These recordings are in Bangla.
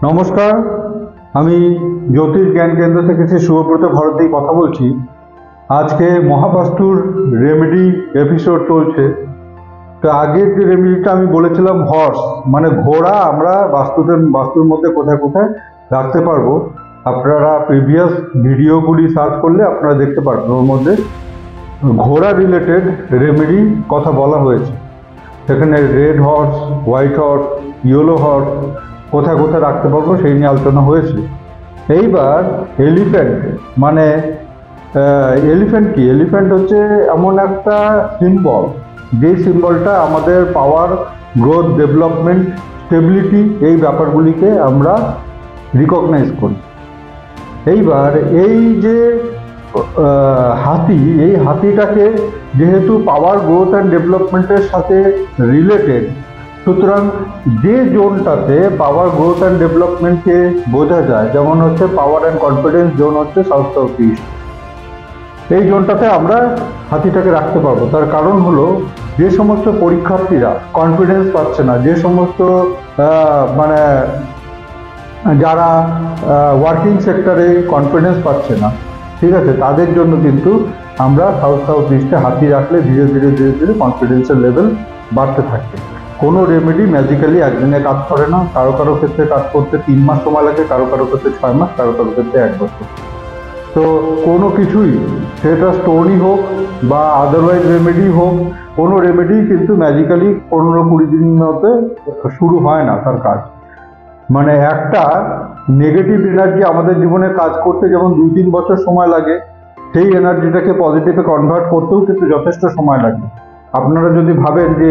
নমস্কার, আমি জ্যোতিষ জ্ঞান কেন্দ্র থেকে শ্রী শুভব্রত ভারতী কথা বলছি। আজকে মহাবাস্তুর রেমেডি এপিসোড চলছে। তো আগের যে রেমেডিটা আমি বলেছিলাম হর্স মানে ঘোড়া, আমরা বাস্তুর মধ্যে কোথায় কোথায় রাখতে পারবো, আপনারা প্রিভিয়াস ভিডিওগুলি সার্চ করলে আপনারা দেখতে পারবেন। ওর মধ্যে ঘোড়া রিলেটেড রেমেডি কথা বলা হয়েছে। সেখানে red horse, white horse, yellow horse কোথায় কোথায় রাখতে পারবো সেই নিয়ে আলোচনা হয়েছে। এইবার এলিফ্যান্ট মানে এলিফ্যান্ট কি? এলিফ্যান্ট হচ্ছে এমন একটা সিম্বল, যে সিম্বলটা আমাদের পাওয়ার, গ্রোথ, ডেভেলপমেন্ট, স্টেবিলিটি এই ব্যাপারগুলিকে আমরা রিকগনাইজ করি। এইবার এই যে হাতি, এই হাতিটাকে যেহেতু পাওয়ার, গ্রোথ অ্যান্ড ডেভেলপমেন্টের সাথে রিলেটেড, সুতরাং যে জোনটাতে পাওয়ার, গ্রোথ অ্যান্ড ডেভেলপমেন্টকে বোঝা যায়, যেমন হচ্ছে পাওয়ার অ্যান্ড কনফিডেন্স জোন হচ্ছে সাউথ সাউথ ইস্ট, এই জোনটাতে আমরা হাতিটাকে রাখতে পারবো। তার কারণ হলো, যে সমস্ত পরীক্ষার্থীরা কনফিডেন্স পাচ্ছে না, যে সমস্ত মানে যারা ওয়ার্কিং সেক্টরে কনফিডেন্স পাচ্ছে না, ঠিক আছে, তাদের জন্য কিন্তু আমরা সাউথ সাউথ ইস্টে হাতি রাখলে ধীরে ধীরে ধীরে ধীরে কনফিডেন্সের লেভেল বাড়তে থাকে। কোনো রেমেডি ম্যাজিক্যালি একদিনে কাজ করে না। কারো কারো ক্ষেত্রে কাজ করতে 3 মাস সময় লাগে, কারো কারো ক্ষেত্রে 6 মাস, কারো কারো ক্ষেত্রে 1 বছর। তো কোনো কিছুই, সেটা স্টোনই হোক বা আদারওয়াইজ রেমেডি হোক, কোনো রেমেডি কিন্তু ম্যাজিক্যালি 15-20 দিনের মধ্যে শুরু হয় না তার কাজ। মানে একটা নেগেটিভ এনার্জি আমাদের জীবনে কাজ করতে যেমন 2-3 বছর সময় লাগে, সেই এনার্জিটাকে পজিটিভে কনভার্ট করতেও কিন্তু যথেষ্ট সময় লাগে। আপনারা যদি ভাবেন যে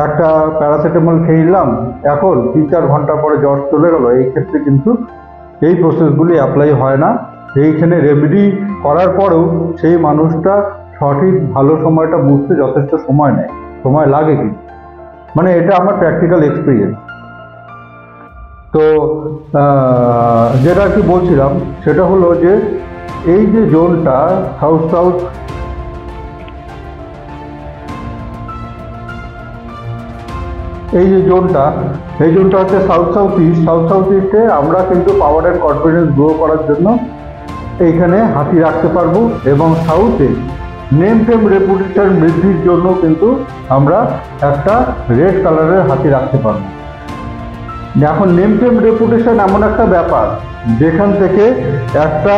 একটা প্যারাসিটামল খেয়ে নিলাম, এখন 3-4 ঘন্টা পরে জ্বর চলে গেল, এই ক্ষেত্রে কিন্তু এই প্রসেসগুলি অ্যাপ্লাই হয় না। এইখানে রেমেডি করার পরেও সেই মানুষটা সঠিক ভালো সময়টা বুঝতে যথেষ্ট সময় নেয়, সময় লাগে কিন্তু, মানে এটা আমার প্র্যাকটিক্যাল এক্সপিরিয়েন্স। তো যেটা আর কি বলছিলাম সেটা হলো যে এই যে জোনটা সাউথ সাউথ, এই যে জোনটা, এই জোনটা হচ্ছে south south east. South south ইস্টে আমরা কিন্তু পাওয়ার অ্যান্ড কনফিডেন্স গ্রো করার জন্য এইখানে হাতি রাখতে পারবো, এবং সাউথে নেম ফেম রেপুটেশন বৃদ্ধির জন্য কিন্তু আমরা একটা রেড কালারের হাতি রাখতে পারবো। এখন নেম ফেম রেপুটেশন এমন একটা ব্যাপার যেখান থেকে একটা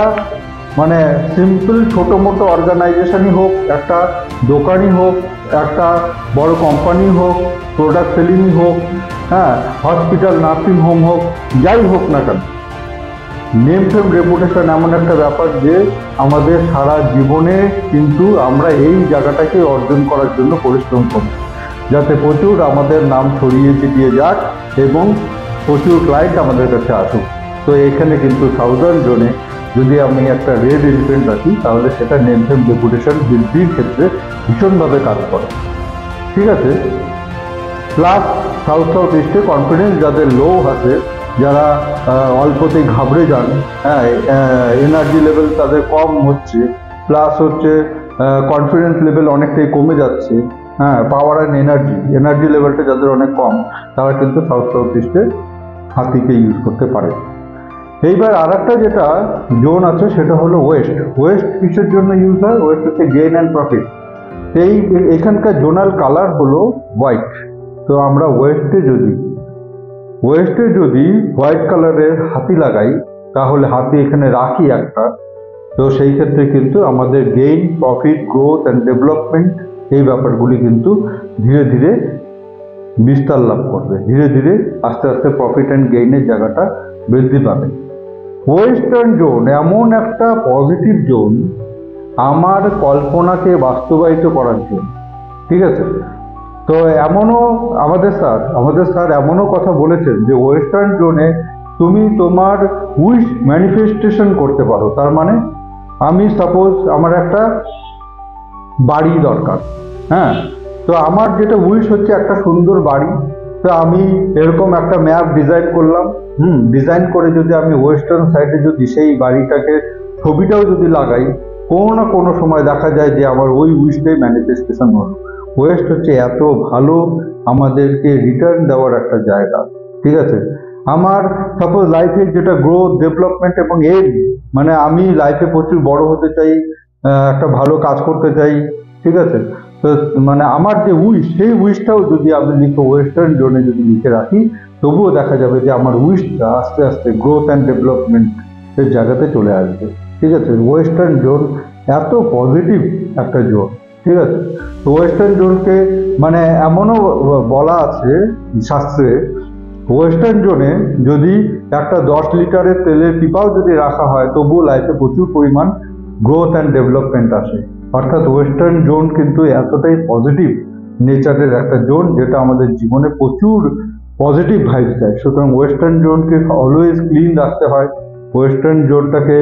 মানে সিম্পল ছোটো মোটো অর্গানাইজেশনই হোক, একটা দোকানই হোক, একটা বড় কোম্পানি হোক, প্রোডাক্ট সেলিংই হোক, হ্যাঁ, হসপিটাল, নার্সিং হোম হোক, যাই হোক না কেন, নেম ফেম রেপুটেশন এমন একটা ব্যাপার যে আমাদের সারা জীবনে কিন্তু আমরা এই জায়গাটাকে অর্জন করার জন্য পরিশ্রম করি, যাতে প্রচুর আমাদের নাম ছড়িয়ে ছিটিয়ে যাক এবং প্রচুর ক্লায়েন্ট আমাদের কাছে আসুক। তো এখানে কিন্তু সাউদার্ন জোনে যদি আমি একটা রেড এলিফ্যান্ট রাখি, তাহলে সেটা নেম ফেম রেপুটেশন বৃদ্ধির ক্ষেত্রে ভীষণভাবে কাজ করে, ঠিক আছে। প্লাস সাউথ সাউথ ইস্টে কনফিডেন্স যাদের লো আছে, যারা অল্পতেই ঘাবড়ে যান, হ্যাঁ, এনার্জি লেভেল তাদের কম হচ্ছে, প্লাস হচ্ছে কনফিডেন্স লেভেল অনেকটাই কমে যাচ্ছে, হ্যাঁ, পাওয়ার অ্যান্ড এনার্জি লেভেলটা যাদের অনেক কম, তারা কিন্তু সাউথ সাউথ ইস্টে হাতিকে ইউজ করতে পারে। এইবার আর একটা যেটা জোন আছে সেটা হলো ওয়েস্ট। ওয়েস্ট কিসের জন্য ইউজ হয়? ওয়েস্ট হচ্ছে গেইন অ্যান্ড প্রফিট। এখানকার জোনাল কালার হলো হোয়াইট। তো আমরা ওয়েস্টে যদি হোয়াইট কালারের হাতি লাগাই, তাহলে হাতি এখানে রাখি একটা, তো সেই ক্ষেত্রে কিন্তু আমাদের gain, profit, growth and development এই ব্যাপারগুলি কিন্তু ধীরে ধীরে বিস্তার লাভ করবে, ধীরে ধীরে আস্তে আস্তে প্রফিট অ্যান্ড গেইনের জায়গাটা বৃদ্ধি পাবে। ওয়েস্টার্ন জোন এমন একটা পজিটিভ জোন আমার কল্পনাকে বাস্তবায়িত করার জন্য, ঠিক আছে। তো এমনও আমাদের স্যার এমনও কথা বলেছেন যে ওয়েস্টার্ন জোনে তুমি তোমার উইশ ম্যানিফেস্টেশন করতে পারো। তার মানে আমি সাপোজ আমার একটা বাড়ি দরকার, হ্যাঁ, তো আমার যেটা উইশ হচ্ছে একটা সুন্দর বাড়ি। তো আমি এরকম একটা ম্যাপ ডিজাইন করলাম, ডিজাইন করে যদি আমি ওয়েস্টার্ন সাইডে যদি সেই বাড়িটাকে ছবিটাও যদি লাগাই, কোনো না কোনো সময় দেখা যায় যে আমার ওই উইশটাই ম্যানিফেস্টেশন হলো। ওয়েস্ট হচ্ছে এত ভালো আমাদেরকে রিটার্ন দেওয়ার একটা জায়গা, ঠিক আছে। আমার সাপোজ লাইফে যেটা গ্রোথ, ডেভেলপমেন্ট এবং এম, মানে আমি লাইফে প্রচুর বড় হতে চাই, একটা ভালো কাজ করতে চাই, ঠিক আছে। তো মানে আমার যে উইশ, সেই উইশটাও যদি আমি লিখে ওয়েস্টার্ন জোনে যদি লিখে রাখি, তবুও দেখা যাবে যে আমার উইশটা আস্তে আস্তে গ্রোথ অ্যান্ড ডেভেলপমেন্ট এর জায়গাতে চলে আসবে, ঠিক আছে। ওয়েস্টার্ন জোন এত পজিটিভ একটা জোন, ঠিক আছে। তো ওয়েস্টার্ন জোনকে মানে এমনও বলা আছে শাস্ত্রে, ওয়েস্টার্ন জোনে যদি একটা 10 লিটারের তেলের পিপাও যদি রাখা হয়, তবুও লাইফে প্রচুর পরিমাণ গ্রোথ অ্যান্ড ডেভেলপমেন্ট আসে। অর্থাৎ ওয়েস্টার্ন জোন কিন্তু এতটাই পজিটিভ নেচারের একটা জোন, যেটা আমাদের জীবনে প্রচুর পজিটিভ ভাইবস দেয়। সুতরাং ওয়েস্টার্ন জোনকে অলওয়েজ ক্লিন রাখতে হয়, ওয়েস্টার্ন জোনটাকে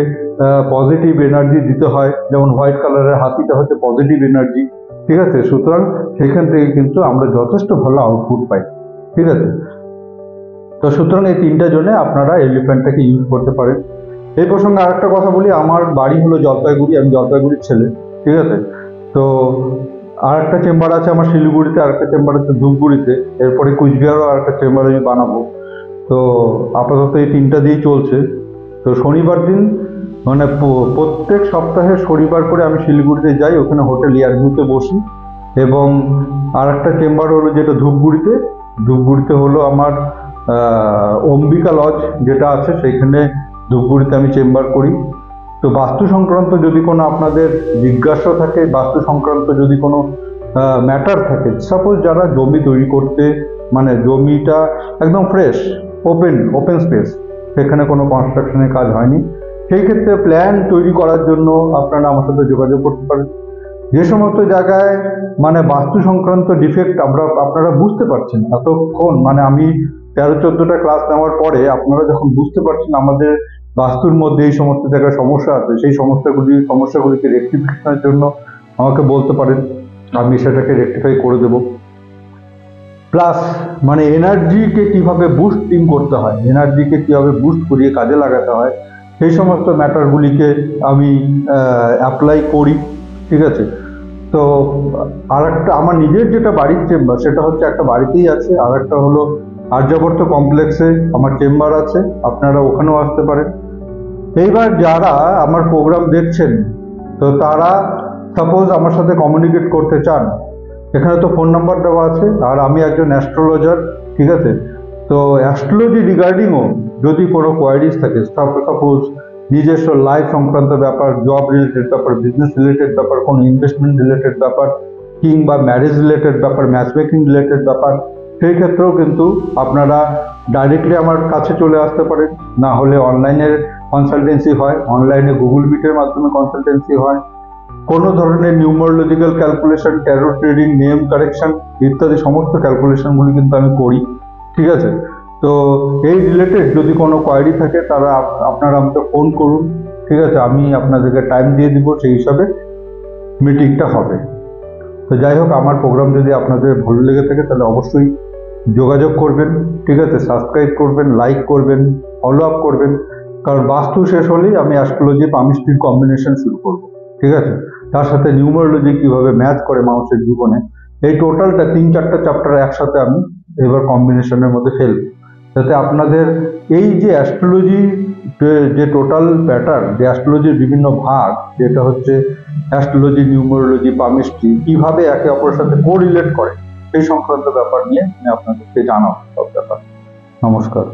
পজিটিভ এনার্জি দিতে হয়। যেমন হোয়াইট কালারের হাতিটা হচ্ছে পজিটিভ এনার্জি, ঠিক আছে। সুতরাং সেখান থেকে কিন্তু আমরা যথেষ্ট ভালো আউটপুট পাই, ঠিক আছে। তো সুতরাং এই 3টা জোনে আপনারা এলিফ্যান্টটাকে ইউজ করতে পারেন। এই প্রসঙ্গে আরেকটা কথা বলি, আমার বাড়ি হলো জলপাইগুড়ি, আমি জলপাইগুড়ির ছেলে, ঠিক আছে। তো আরেকটা চেম্বার আছে আমার শিলিগুড়িতে, আরেকটা চেম্বার আছে ধূপগুড়িতে, এরপরে কুচবিহারও আরেকটা চেম্বার আমি বানাবো। তো আপাতত এই 3টা দিয়েই চলছে। তো শনিবার দিন মানে প্রত্যেক সপ্তাহে শনিবার করে আমি শিলিগুড়িতে যাই, ওখানে হোটেল ইয়ারভিউতে বসি। এবং আরেকটা চেম্বার হলো যেটা ধূপগুড়িতে, ধূপগুড়িতে হলো আমার অম্বিকা লজ যেটা আছে, সেইখানে ধূপগুড়িতে আমি চেম্বার করি। তো বাস্তু সংক্রান্ত যদি কোনো আপনাদের জিজ্ঞাসা থাকে, বাস্তু সংক্রান্ত যদি কোনো ম্যাটার থাকে, সাপোজ যারা জমি তৈরি করতে, মানে জমিটা একদম ফ্রেশ, ওপেন স্পেস, সেখানে কোনো কনস্ট্রাকশনের কাজ হয়নি, সেই ক্ষেত্রে প্ল্যান তৈরি করার জন্য আপনারা আমার সাথে যোগাযোগ করতে পারেন। যে সমস্ত জায়গায় মানে বাস্তু সংক্রান্ত ডিফেক্ট আপনারা বুঝতে পারছেন এতক্ষণ, মানে আমি 13-14টা ক্লাস নেওয়ার পরে আপনারা যখন বুঝতে পারছেন আমাদের বাস্তুর মধ্যে এই সমস্ত জায়গায় সমস্যা আছে, সেই সমস্যাগুলিকে রেকটিফিকেশনের জন্য আমাকে বলতে পারেন, আমি সেটাকে রেকটিফাই করে দেব। প্লাস মানে এনার্জিকে কিভাবে বুস্টিং করতে হয়, এনার্জিকে কিভাবে বুস্ট করিয়ে কাজে লাগাতে হয়, সেই সমস্ত ম্যাটারগুলিকে আমি অ্যাপ্লাই করি, ঠিক আছে। তো আর একটা আমার নিজের যেটা বাড়ির চেম্বার, সেটা হচ্ছে একটা বাড়িতেই আছে, আর একটা হলো আর্যাবর্ত কমপ্লেক্সে আমার চেম্বার আছে, আপনারা ওখানেও আসতে পারেন। এইবার যারা আমার প্রোগ্রাম দেখছেন, তো তারা সাপোজ আমার সাথে কমিউনিকেট করতে চান, এখানে তো ফোন নাম্বার দেওয়া আছে, আর আমি একজন অ্যাস্ট্রোলজার, ঠিক আছে। তো অ্যাস্ট্রোলজি রিগার্ডিংও যদি কোনো কোয়ারিজ থাকে, সাপোজ নিজস্ব লাইফ সংক্রান্ত ব্যাপার, জব রিলেটেড ব্যাপার, বিজনেস রিলেটেড ব্যাপার, কোনো ইনভেস্টমেন্ট রিলেটেড ব্যাপার, কিংবা ম্যারেজ রিলেটেড ব্যাপার, ম্যাচ মেকিং রিলেটেড ব্যাপার, সেই ক্ষেত্রেও কিন্তু আপনারা ডাইরেক্টলি আমার কাছে চলে আসতে পারেন। না হলে অনলাইনের কনসালটেন্সি হয়, অনলাইনে গুগল মিটের মাধ্যমে কনসালটেন্সি হয়। কোনো ধরনের numerological calculation, tarot reading, name correction ইত্যাদি সমস্ত ক্যালকুলেশনগুলি কিন্তু আমি করি, ঠিক আছে। তো এই রিলেটেড যদি কোনো কোয়ারি থাকে, তারা আপনারা আমাকে ফোন করুন, ঠিক আছে। আমি আপনাদেরকে টাইম দিয়ে দিব, সেই হিসাবে মিটিংটা হবে। তো যাই হোক, আমার প্রোগ্রাম যদি আপনাদের ভালো লেগে থাকে তাহলে অবশ্যই যোগাযোগ করবেন, ঠিক আছে। সাবস্ক্রাইব করবেন, লাইক করবেন, ফলো আপ করবেন, কারণ বাস্তু শেষ হলেই আমি অ্যাস্ট্রোলজি পামিস্ট্রির কম্বিনেশন শুরু করব, ঠিক আছে। তার সাথে নিউমারোলজি কিভাবে ম্যাচ করে মানুষের জীবনে, এই টোটালটা 3-4টা চ্যাপ্টার একসাথে আমি এবার কম্বিনেশনের মধ্যে ফেলব, যাতে আপনাদের এই যে অ্যাস্ট্রোলজি যে টোটাল প্যাটার্ন, যে অ্যাস্ট্রোলজির বিভিন্ন ভাগ, যেটা হচ্ছে অ্যাস্ট্রোলজি, নিউমারোলজি, পামিস্ট্রি, কিভাবে একে অপরের সাথে কোরিলেট করে, সেই সংক্রান্ত ব্যাপার নিয়ে আমি আপনাদেরকে জানাবো সব ব্যাপার। নমস্কার।